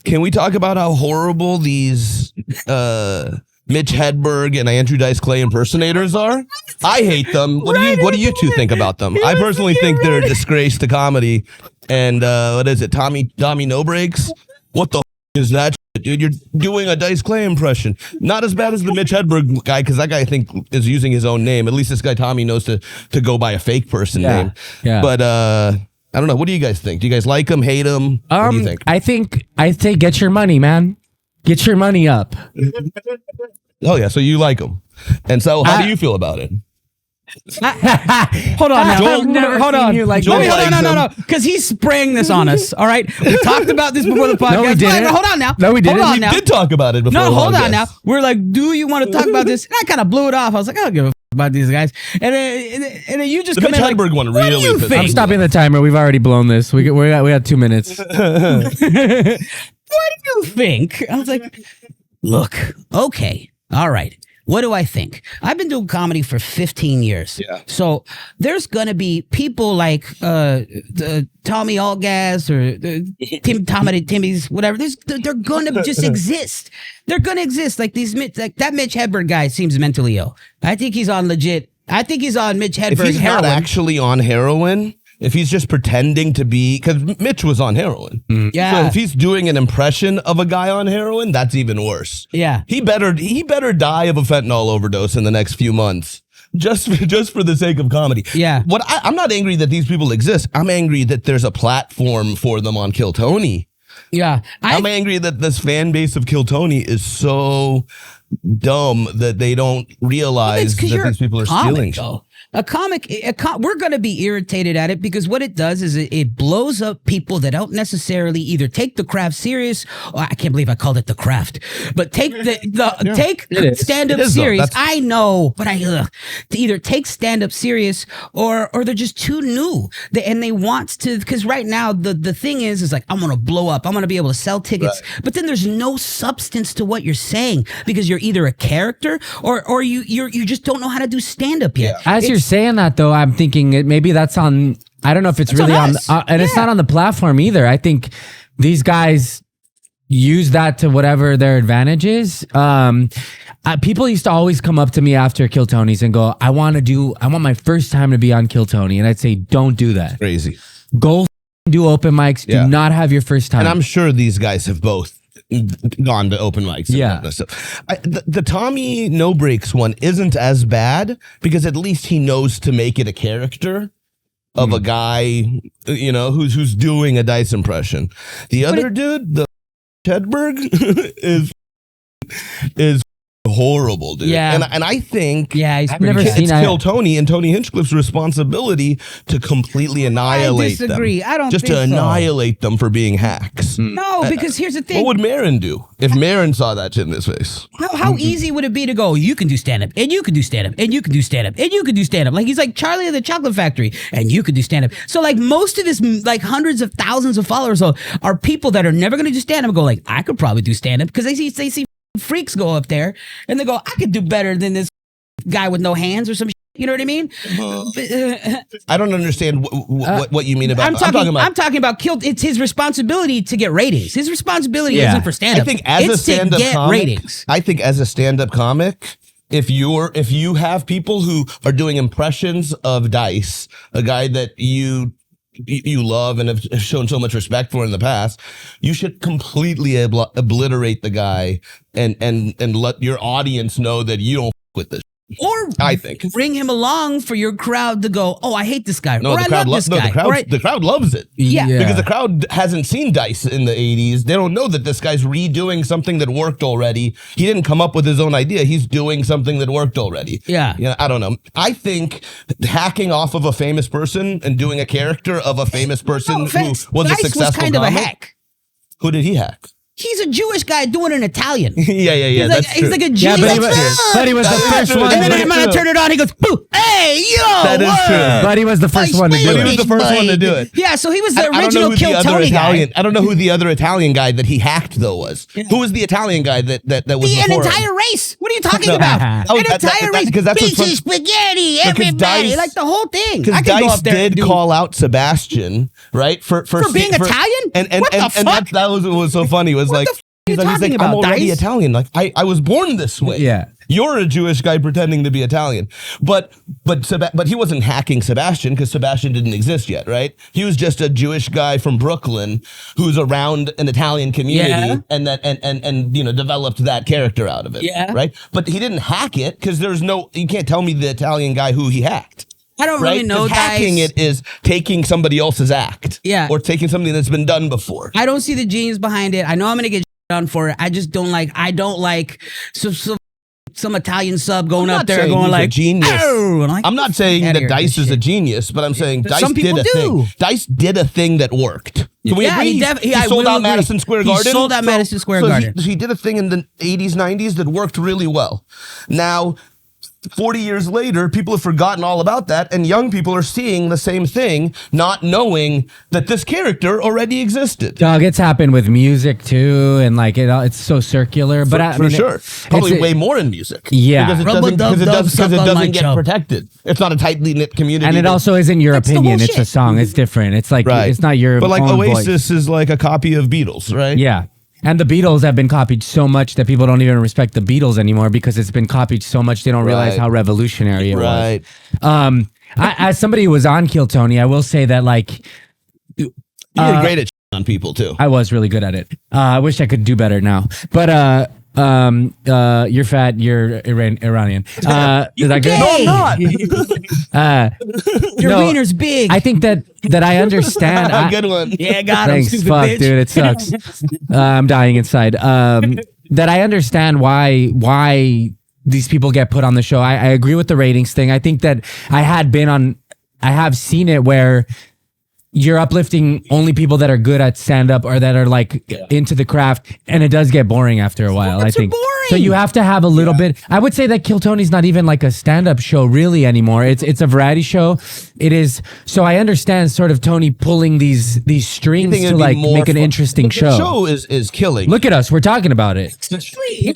Can we talk about how horrible these Mitch Hedberg and Andrew Dice Clay impersonators are? I hate them. What do you two think about them? I personally think they're a disgrace to comedy. And what is it, Tommy No Breaks? What the is that shit, dude? You're doing a Dice Clay impression. Not as bad as the Mitch Hedberg guy, because that guy I think is using his own name. At least this guy Tommy knows to go by a fake person name. Yeah. But I don't know. What do you guys think? Do you guys like him, hate him? What do you think? I say get your money, man. Get your money up. Oh yeah, so you like him. And so how do you feel about it? Hold on now. Hold on. No. Because he's spraying this on us. All right. We talked about this before the podcast. No, we didn't. Hold on now. No, we didn't. We did talk about it before. No, hold on now. We're like, do you want to talk about this? And I kind of blew it off. I was like, I don't give a about these guys. And then you just come in like, Hedberg one really pissed me. I'm stopping the timer. We've already blown this. We got 2 minutes. What do you think? I was like, look, okay, all right. What do I think? I've been doing comedy for 15 years. Yeah. So there's going to be people like Tommy Allgas or Timmy's, whatever. They're going to just exist. They're going to exist. Like that Mitch Hedberg guy seems mentally ill. I think he's on legit. I think he's on Mitch Hedberg's heroin. If he's heroin. not actually on heroin, if he's just pretending to be, because Mitch was on heroin. Yeah. So if he's doing an impression of a guy on heroin, that's even worse. Yeah. He better die of a fentanyl overdose in the next few months. Just for the sake of comedy. Yeah. I'm not angry that these people exist. I'm angry that there's a platform for them on Kill Tony. Yeah. I'm angry that this fan base of Kill Tony is so dumb that they don't realize that these people are stealing. A comic, we're going to be irritated at it because what it does is it blows up people that don't necessarily either take the craft serious. Oh, I can't believe I called it the craft, but take take stand-up serious. I know, but to either take stand-up serious or they're just too new. And they want to, because right now the thing is like, I'm going to blow up. I'm going to be able to sell tickets, but then there's no substance to what you're saying because you're either a character or you just don't know how to do stand-up yet. Yeah. As you're saying that though, I'm thinking maybe that's on, I don't know if it's really on and it's not on the platform either. I think these guys use that to whatever their advantage is. People used to always come up to me after Kill Tony's and go, I want my first time to be on Kill Tony. And I'd say, don't do that. Crazy. Go do open mics. Do not have your first time. And I'm sure these guys have both gone to open mics. Yeah. The Tommy No Breaks one isn't as bad because at least he knows to make it a character of a guy, who's doing a Dice impression. The other dude, the Hedberg, is horrible, dude. Yeah. And I think I've never seen it's Kill Tony and Tony Hinchcliffe's responsibility to completely annihilate them. I disagree. I don't just think to annihilate them for being hacks. No, because here's the thing. What would Marin do if Marin saw that shit in his face? How easy would it be to go, you can do stand-up, and you can do stand-up, and you can do stand-up, and you can do stand-up. Like, he's like Charlie of the Chocolate Factory, and you can do stand-up. So, like, most of his, like, hundreds of thousands of followers are people that are never going to do stand-up and go, like, I could probably do stand-up, because they see freaks go up there, and they go, I could do better than this guy with no hands or some shit. You know what I mean? I don't understand what you mean about. I'm talking about Kill. It's his responsibility to get ratings. His responsibility isn't for stand-up. I think as a stand-up comic, ratings. I think as a stand-up comic, if you have people who are doing impressions of Dice, a guy that you love and have shown so much respect for in the past, you should completely obliterate the guy and let your audience know that you don't with this. Or I think bring him along for your crowd to go, oh, I hate this guy. No, or I love this guy. The crowd loves it. Yeah. Because the crowd hasn't seen Dice in the 80s. They don't know that this guy's redoing something that worked already. He didn't come up with his own idea. He's doing something that worked already. Yeah. I don't know. I think hacking off of a famous person and doing a character of a famous person who was Dice a successful was kind comic. of a hack. Who did he hack? He's a Jewish guy doing an Italian. Yeah. He's like a Jew. But he was the first one. And then when I turn it on, he goes, boo, hey, yo. That is true. But he was the first one to do it. He was the first one to do it. Yeah, so he was the original Kill Tony guy. I don't know who the other Italian guy that he hacked though was. Yeah. Who was the Italian guy that was an before entire him? Race. What are you talking about? An entire race. Because that's Pizza, spaghetti, everybody. Like the whole thing. Because Dice did call out Sebastian, right? For being Italian? And that was what was so funny was was What like, the f- are you he's talking like, about, I'm already Dice? Italian. Like I was born this way. Yeah. You're a Jewish guy pretending to be Italian, but he wasn't hacking Sebastian because Sebastian didn't exist yet, right? He was just a Jewish guy from Brooklyn who's around an Italian community and developed that character out of it, right? But he didn't hack it because you can't tell me the Italian guy who he hacked. I don't Right? really know. 'Cause hacking it is taking somebody else's act, or taking something that's been done before. I don't see the genius behind it. I know I'm gonna get on for it. I just don't like. I don't like some Italian sub going up there going like genius. Like, I'm not saying that Dice is a genius, but I'm saying Dice some people did a do. thing. Dice did a thing that worked. Can we agree? He sold out Madison Square Garden. He sold out Madison Square Garden. He did a thing in the 80s, 90s that worked really well. Now, 40 years later, people have forgotten all about that, and young people are seeing the same thing, not knowing that this character already existed. Dog, it's happened with music too, and like it's so circular. But For sure, probably way more in music. Yeah, because it doesn't get protected. It's not a tightly knit community, and it also isn't your opinion. It's a song. It's different. It's like it's not your. But like own Oasis voice. is like a copy of Beatles, right? Yeah. And the Beatles have been copied so much that people don't even respect the Beatles anymore because it's been copied so much they don't realize how revolutionary it was. As somebody who was on Kill Tony, I will say that like you did great at on people too. I was really good at it. I wish I could do better now. But you're fat. You're Iranian. Is that good? No, I'm not. Your wiener's big. I think that I understand. Good one. Yeah, got him. Thanks. Stupid Fuck, bitch. dude. It sucks. I'm dying inside. That I understand why these people get put on the show. I agree with the ratings thing. I think that I have seen it where you're uplifting only people that are good at stand-up or that are like into the craft, and it does get boring after a while. I think boring. so. You have to have a little bit. I would say that Kill Tony's not even like a stand-up show really anymore. It's a variety show. It is. So I understand sort of Tony pulling these strings to like make an interesting show. The show is killing. Look at us. We're talking about it.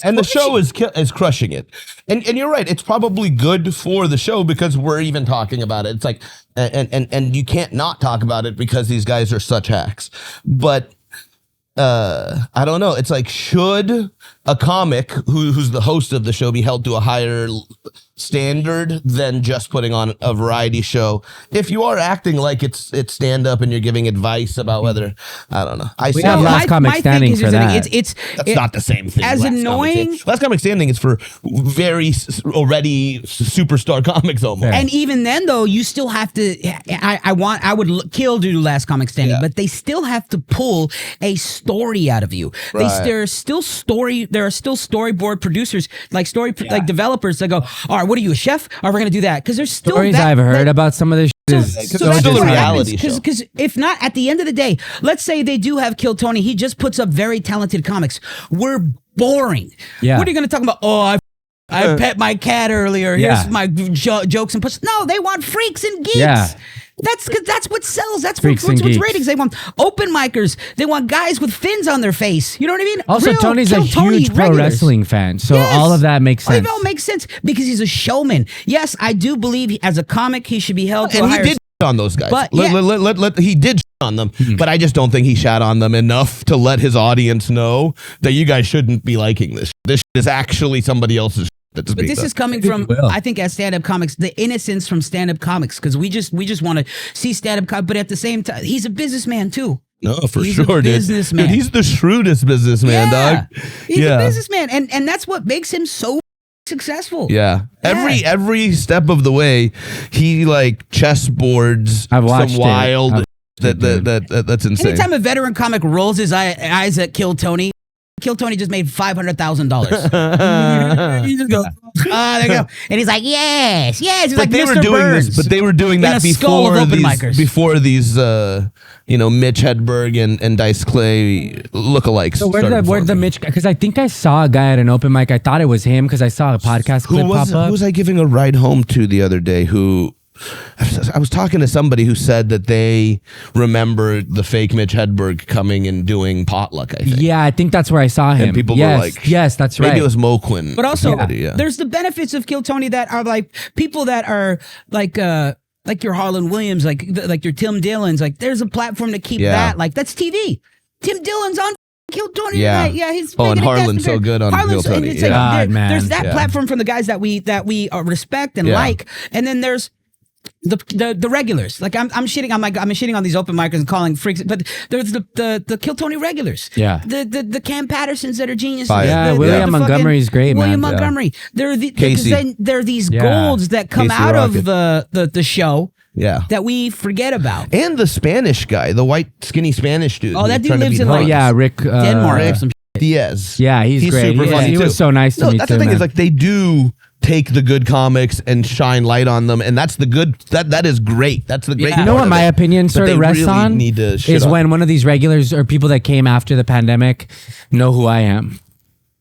And the show is crushing it. And you're right. It's probably good for the show because we're even talking about it. It's like, and you can't not talk about it because these guys are such hacks. But I don't know. It's like, should a comic who's the host of the show be held to a higher standard than just putting on a variety show? If you are acting like it's stand up and you're giving advice about whether, I don't know. We have Last Comic Standing for that. That's not the same thing. As annoying. Last Comic Standing is for very already superstar comics almost. And even then, though, you still have to. I would kill to do Last Comic Standing, but they still have to pull a story out of you. There are still storyboard producers, like developers that go, all right, what are you, a chef? Are we going to do that? Because there's still stories I've heard about some of this. It's still a reality show. Because if not, at the end of the day, let's say they do have Kill Tony. He just puts up very talented comics. We're boring. Yeah. What are you going to talk about? Oh, I pet my cat earlier. Here's my jokes and push. No, they want freaks and geeks. Yeah. That's what sells. That's Freaks what's and geeks. ratings. They want open micers. They want guys with fins on their face. You know what I mean? Also, Real Tony's a Kill Tony huge pro regulars. wrestling fan, so Yes. all of that makes sense. It all makes sense because he's a showman. Yes, I do believe as a comic he should be held to a And he higher did on those guys. But, he did on them, but I just don't think he shat on them enough to let his audience know that you guys shouldn't be liking this. This is actually somebody else's. But this is coming from, I think, as stand-up comics, the innocence from stand-up comics, because we just want to see stand-up comics, but at the same time, he's a businessman too. No, for He's sure, a businessman. dude. He's the shrewdest businessman, dog. He's a businessman, and that's what makes him so successful. Yeah. Every step of the way, he like chessboards I've watched some wild that's insane. Anytime a veteran comic rolls his eyes at Kill Tony just made $500,000. You just go, there you go. And he's like, yes. He's like, they Mr. were doing Burns. this, but they were doing that before these Mitch Hedberg and Dice Clay lookalikes. So where'd the Mitch? Because I think I saw a guy at an open mic. I thought it was him because I saw a podcast clip pop up. Who was I giving a ride home to the other day? I was talking to somebody who said that they remember the fake Mitch Hedberg coming and doing potluck, I think. Yeah, I think that's where I saw him. And people were like, yes, that's right. Maybe it was Mo Quinn. But also, there's the benefits of Kill Tony that are like people that are like your Harlan Williams, like your Tim Dillon's. Like, there's a platform to keep that. Like, that's TV. Tim Dillon's on Kill Tony Yeah. tonight. Yeah, he's Oh, and making a guest Harlan's so appearance. good on Harlan's Kill so- Tony. it's like, Yeah. God, man. There's that Yeah. platform from the guys that we respect and Yeah. like, and then there's the regulars. Like I'm shitting on these open micers and calling freaks, but there's the Kill Tony regulars. Yeah. The Cam Pattersons that are geniuses. Fire. Yeah, The William fucking Montgomery's great, man. William Yeah. Montgomery. They're Casey. they're these Yeah. golds that come Casey out Rocket. of the show Yeah. that we forget about. And the Spanish guy, the white skinny Spanish dude. Oh, who's that dude trying to lives beat in, Oh like, Hans. yeah, Rick. Denmark or some Diaz. Yeah, he's great. super funny he too. was so nice to No, meet that's too, the thing man. is like they do take the good comics and shine light on them, and that's the good. That is great. That's the great. Yeah. You know part what of my it. opinion But sort they of rests really on need to shit is on. when one of these regulars or people that came after the pandemic know who I am.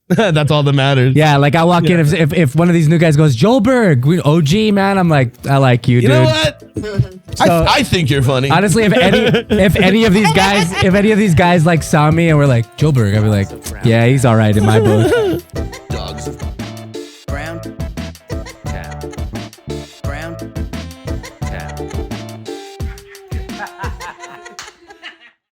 That's all that matters. Yeah, like I walk in if one of these new guys goes Joel Berg, OG man, I'm like I like you, You dude. know what? I think you're funny. Honestly, if any of these guys like saw me and were like Joel Berg, I'd be like, yeah, he's all right in my book.